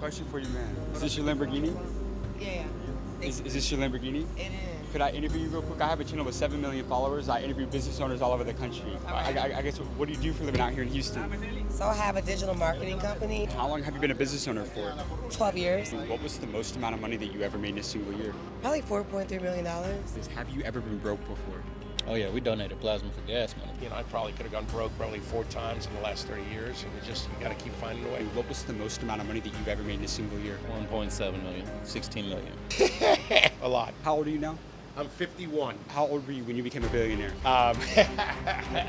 Question for you, man. Is this your Lamborghini? Yeah, Is this your Lamborghini? it is. Could I interview you real quick? I have a channel with 7 million followers. I interview business owners all over the country. I guess, what do you do for a living out here in Houston? So I have a digital marketing company, How long have you been a business owner for? 12 years, What was the most amount of money that you ever made in a single year? probably $4.3 million. Have you ever been broke before? Oh yeah, we donated plasma for gas money. You know, I probably could have gone broke probably 4 times in the last 30 years, and you got to keep finding a way. What was the most amount of money that you've ever made in a single year? 1.7 million, 16 million. A lot. How old are you now? I'm 51. How old were you when you became a billionaire?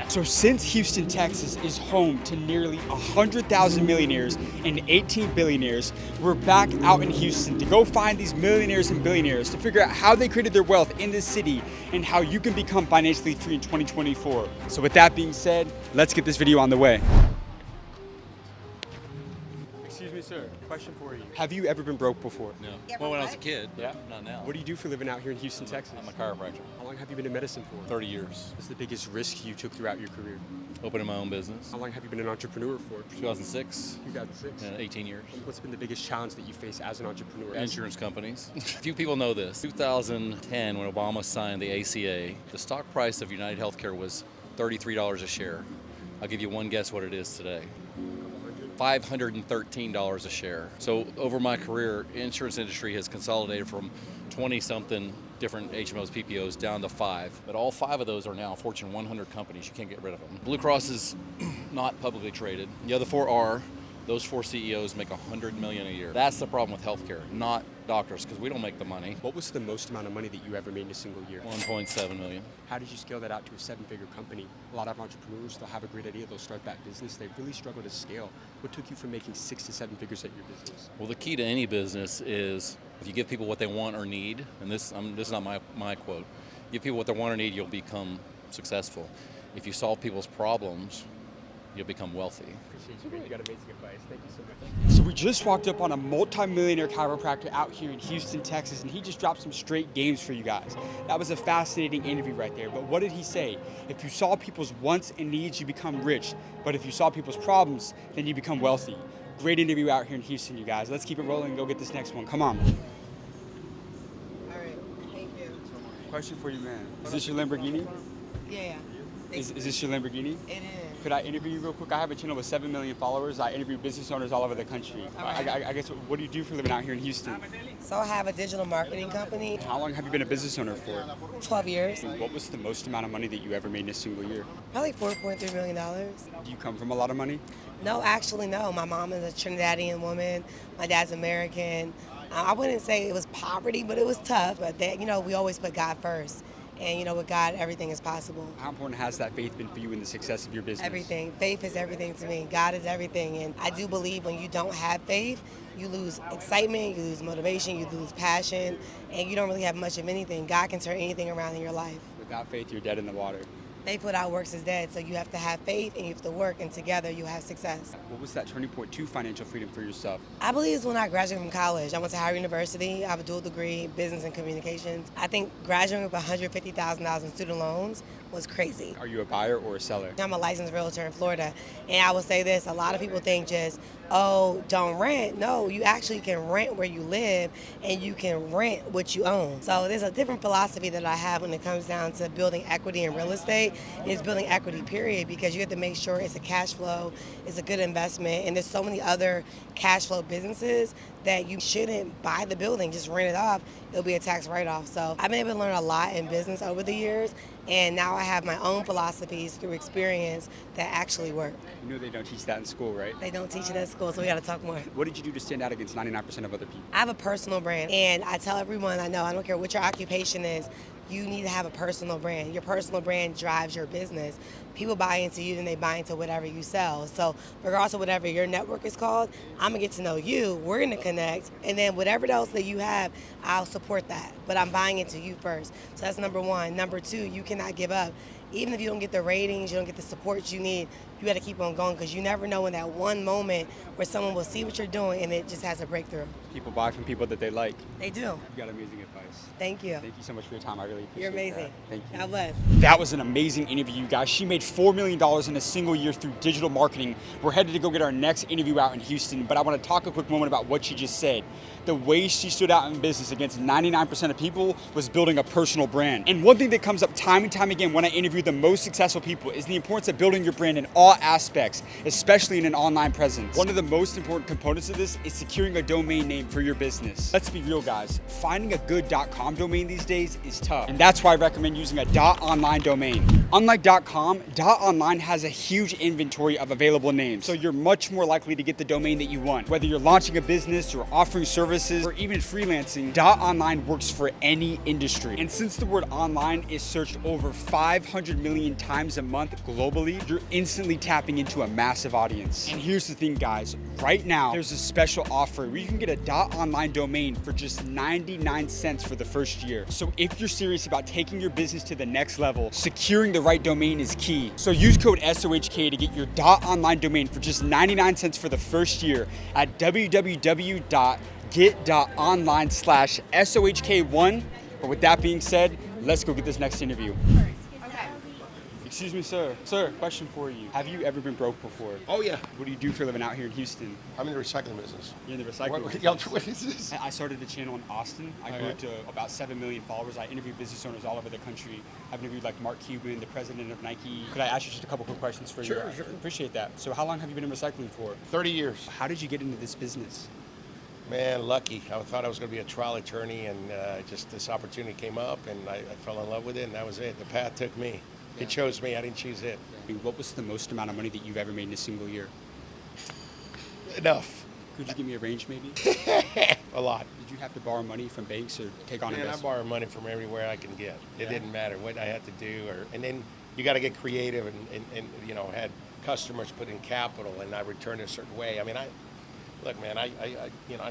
So since Houston, Texas is home to nearly 100,000 millionaires and 18 billionaires, we're back out in Houston to go find these millionaires and billionaires to figure out how they created their wealth in this city and how you can become financially free in 2024. So with that being said, let's get this video on the way. Excuse me, sir. Question for you. Have you ever been broke before? No. Well, when I was a kid, but Yeah? not now. What do you do for a living out here in Houston, Texas? I'm a chiropractor. How long have you been in medicine for? 30 years. What's the biggest risk you took throughout your career? Opening my own business. How long have you been an entrepreneur for? 2006, 2006. 18 years. What's been the biggest challenge that you face as an entrepreneur? Insurance companies. Few people know this. 2010, when Obama signed the ACA, the stock price of United Healthcare was $33 a share. I'll give you one guess what it is today. $513 a share. So over my career, insurance industry has consolidated from 20-something different HMOs, PPOs down to 5. But all 5 of those are now Fortune 100 companies. You can't get rid of them. Blue Cross is not publicly traded. The other 4 are. Those 4 CEOs make $100 million a year. That's the problem with healthcare, not doctors, because we don't make the money. What was the most amount of money that you ever made in a single year? 1.7 million. How did you scale that out to a 7-figure company? A lot of entrepreneurs, they'll have a great idea, they'll start that business, they really struggle to scale. What took you from making 6 to 7 figures at your business? Well, the key to any business is if you give people what they want or need, and this is not my quote, give people what they want or need, you'll become successful. If you solve people's problems, you'll become wealthy. Appreciate you, man. You got amazing advice. Thank you so much. So we just walked up on a multi-millionaire chiropractor out here in Houston, Texas, and he just dropped some straight games for you guys. That was a fascinating interview right there. But what did he say? If you solve people's wants and needs, you become rich. But if you solve people's problems, then you become wealthy. Great interview out here in Houston, you guys. Let's keep it rolling and go get this next one. Come on. All right, thank you. Question for you, man. Is this your Lamborghini? Yeah, Is this your Lamborghini? it is. Could I interview you real quick? I have a channel with 7 million followers. I interview business owners all over the country. I guess, what do you do for a living out here in Houston? So I have a digital marketing company, How long have you been a business owner for? 12 years, What was the most amount of money that you ever made in a single year? probably $4.3 million. Do you come from a lot of money? No, actually, no. My mom is a Trinidadian woman. My dad's American. I wouldn't say it was poverty, but it was tough. But that, we always put God first. And with God, everything is possible. How important has that faith been for you in the success of your business? Everything. Faith is everything to me. God is everything. And I do believe when you don't have faith, you lose excitement, you lose motivation, you lose passion, and you don't really have much of anything. God can turn anything around in your life. Without faith, you're dead in the water. Faith without works is dead. So you have to have faith and you have to work, and together you have success. What was that turning point to financial freedom for yourself? I believe it's when I graduated from college. I went to Howard University. I have a dual degree, business and communications. I think graduating with $150,000 in student loans was crazy. Are you a buyer or a seller? I'm a licensed realtor in Florida, and I will say this, a lot of people think just, don't rent. No, you actually can rent where you live, and you can rent what you own. So there's a different philosophy that I have when it comes down to building equity in real estate. It's building equity, period, because you have to make sure it's a cash flow, it's a good investment, and there's so many other cash flow businesses that you shouldn't buy the building, just rent it off. It'll be a tax write-off. So I've been able to learn a lot in business over the years, and now I have my own philosophies through experience that actually work. You know they don't teach that in school, right? They don't teach it at school, so we got to talk more. What did you do to stand out against 99% of other people? I have a personal brand, and I tell everyone I know, I don't care what your occupation is, you need to have a personal brand. Your personal brand drives your business. People buy into you and they buy into whatever you sell. So regardless of whatever your network is called, I'm gonna get to know you, we're gonna connect, and then whatever else that you have, I'll support that. But I'm buying into you first. So that's number one. Number two, you cannot give up. Even if you don't get the ratings, you don't get the support you need, you got to keep on going because you never know in that one moment where someone will see what you're doing and it just has a breakthrough. People buy from people that they like. They do. You got amazing advice. Thank you. Thank you so much for your time. I really appreciate You're amazing. that. Thank you. God bless. That was an amazing interview, you guys. She made $4 million in a single year through digital marketing. We're headed to go get our next interview out in Houston, but I want to talk a quick moment about what she just said. The way she stood out in business against 99% of people was building a personal brand. And one thing that comes up time and time again when I interview the most successful people is the importance of building your brand in all aspects, especially in an online presence. One of the most important components of this is securing a domain name for your business. Let's be real, guys. Finding a good .com domain these days is tough, and that's why I recommend using a .online domain. Unlike .com, .online has a huge inventory of available names, so you're much more likely to get the domain that you want. Whether you're launching a business or offering services or even freelancing, .online works for any industry. And since the word online is searched over 500 million times a month globally, you're instantly tapping into a massive audience. And here's the thing, guys. Right now, there's a special offer where you can get a .online domain for just 99 cents for the first year. So if you're serious about taking your business to the next level, securing the right domain is key. So use code SOHK to get your .online domain for just 99 cents for the first year at www.get.online/SOHK1. But with that being said, let's go get this next interview. Excuse me, sir. Sir, question for you. Have you ever been broke before? Oh, yeah. What do you do for a living out here in Houston? I'm in the recycling business. You're in the recycling What is this? I started the channel in Austin. I grew Okay. to about 7 million followers. I interviewed business owners all over the country. I've interviewed like Mark Cuban, the president of Nike. Could I ask you just a couple quick questions for you? Sure, sure. Appreciate that. So how long have you been in recycling for? 30 years. How did you get into this business? Man, lucky. I thought I was going to be a trial attorney, and just this opportunity came up, and I fell in love with it, and that was it. The path took me. It chose me. I didn't choose it. I mean, what was the most amount of money that you've ever made in a single year? Enough. Could you give me a range maybe? A lot. Did you have to borrow money from banks or take on Man, I investment? borrowed money from everywhere I can get. It Yeah. didn't matter what I had to do, and then you got to get creative, and had customers put in capital, and I returned a certain way. I mean, look, man, I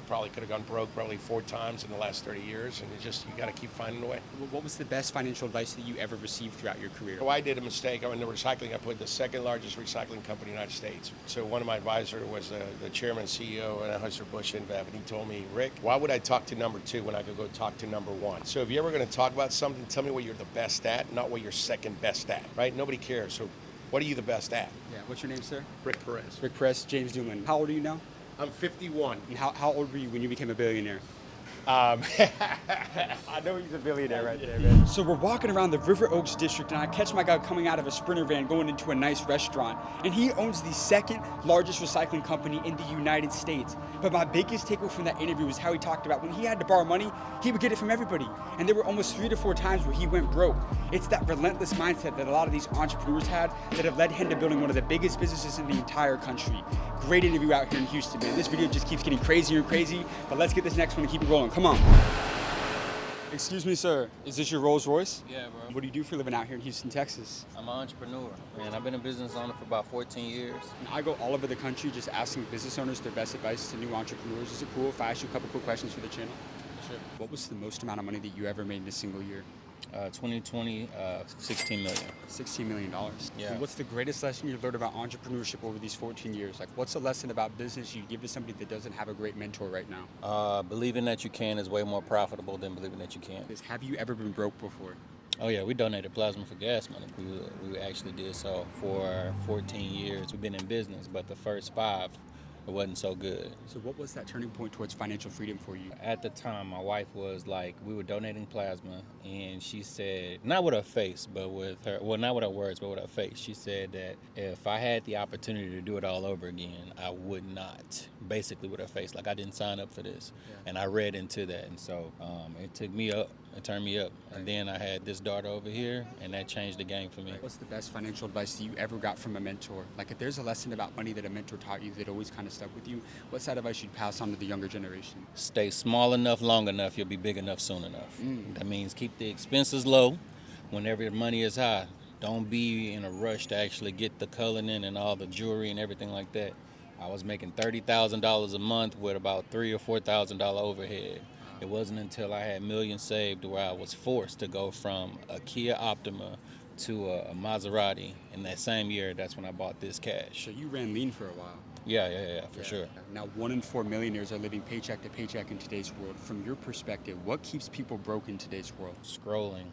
probably could have gone broke probably 4 times in the last 30 years, and it's just you got to keep finding a way. What was the best financial advice that you ever received throughout your career? So I did a mistake. In the recycling, I put the second largest recycling company in the United States. So one of my advisors was the chairman and CEO of Anheuser-Busch InBev, and he told me, Rick, why would I talk to number 2 when I could go talk to number 1? So if you're ever going to talk about something, tell me what you're the best at, not what you're second best at, right? Nobody cares. So what are you the best at? Yeah. What's your name, sir? Rick Perez. Rick Press, James Doolin. How old are you now? I'm 51. And how old were you when you became a billionaire? I know he's a billionaire right there, man. So we're walking around the River Oaks district, and I catch my guy coming out of a Sprinter van going into a nice restaurant. And he owns the second largest recycling company in the United States. But my biggest takeaway from that interview was how he talked about when he had to borrow money, he would get it from everybody. And there were almost 3 to 4 times where he went broke. It's that relentless mindset that a lot of these entrepreneurs had that have led him to building one of the biggest businesses in the entire country. Great interview out here in Houston, man. This video just keeps getting crazier and crazy, but let's get this next one and keep it rolling. Come on. Excuse me, sir. Is this your Rolls Royce? Yeah, bro. What do you do for a living out here in Houston, Texas? I'm an entrepreneur, man. I've been a business owner for about 14 years. And I go all over the country just asking business owners their best advice to new entrepreneurs. Is it cool if I ask you a couple quick questions for the channel? Sure. What was the most amount of money that you ever made in a single year? 2020, 16 million. $16 million. Yeah. And what's the greatest lesson you've learned about entrepreneurship over these 14 years? Like, what's a lesson about business you'd give to somebody that doesn't have a great mentor right now? Believing that you can is way more profitable than believing that you can't. Have you ever been broke before? Oh yeah, we donated plasma for gas money. We actually did so for 14 years. We've been in business, but the first 5, it wasn't so good. So what was that turning point towards financial freedom for you? At the time, my wife was like, we were donating plasma, and she said, not with her face, but with her, well, not with her words, but with her face. She said that if I had the opportunity to do it all over again, I would not. Basically with her face, like I didn't sign up for this. Yeah. And I read into that, and so it took me up. It turned me up. Right. And then I had this daughter over here, and that changed the game for me. What's the best financial advice that you ever got from a mentor? Like, if there's a lesson about money that a mentor taught you that always kind of stuck with you, what's that advice you'd pass on to the younger generation? Stay small enough, long enough, you'll be big enough soon enough. That means keep the expenses low whenever the money is high. Don't be in a rush to actually get the coloring and all the jewelry and everything like that. I was making $30,000 a month with about $3,000 or $4,000 overhead. It wasn't until I had millions saved where I was forced to go from a Kia Optima to a Maserati. In that same year, that's when I bought this cash. So you ran lean for a while. Yeah, for sure. Now, 1 in 4 millionaires are living paycheck to paycheck in today's world. From your perspective, what keeps people broke in today's world? Scrolling,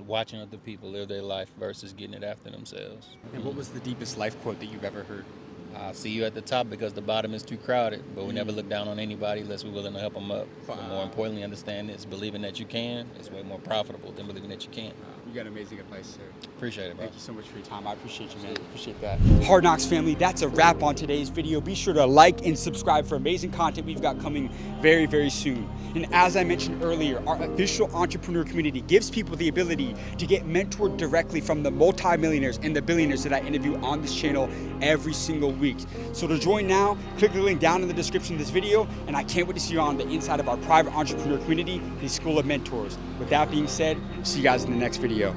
watching other people live their life versus getting it after themselves. And what was the deepest life quote that you've ever heard? I see you at the top because the bottom is too crowded, but we never look down on anybody unless we're willing to help them up. But more importantly, understand this, believing that you can is way more profitable than believing that you can't. You got amazing advice, sir. Appreciate it, bro. Thank you so much for your time. I appreciate you, man. Appreciate that. Hard Knocks family, that's a wrap on today's video. Be sure to like and subscribe for amazing content we've got coming very, very soon. And as I mentioned earlier, our official entrepreneur community gives people the ability to get mentored directly from the multi-millionaires and the billionaires that I interview on this channel every single week. So to join now, click the link down in the description of this video, and I can't wait to see you on the inside of our private entrepreneur community, the School of Mentors. With that being said, see you guys in the next video.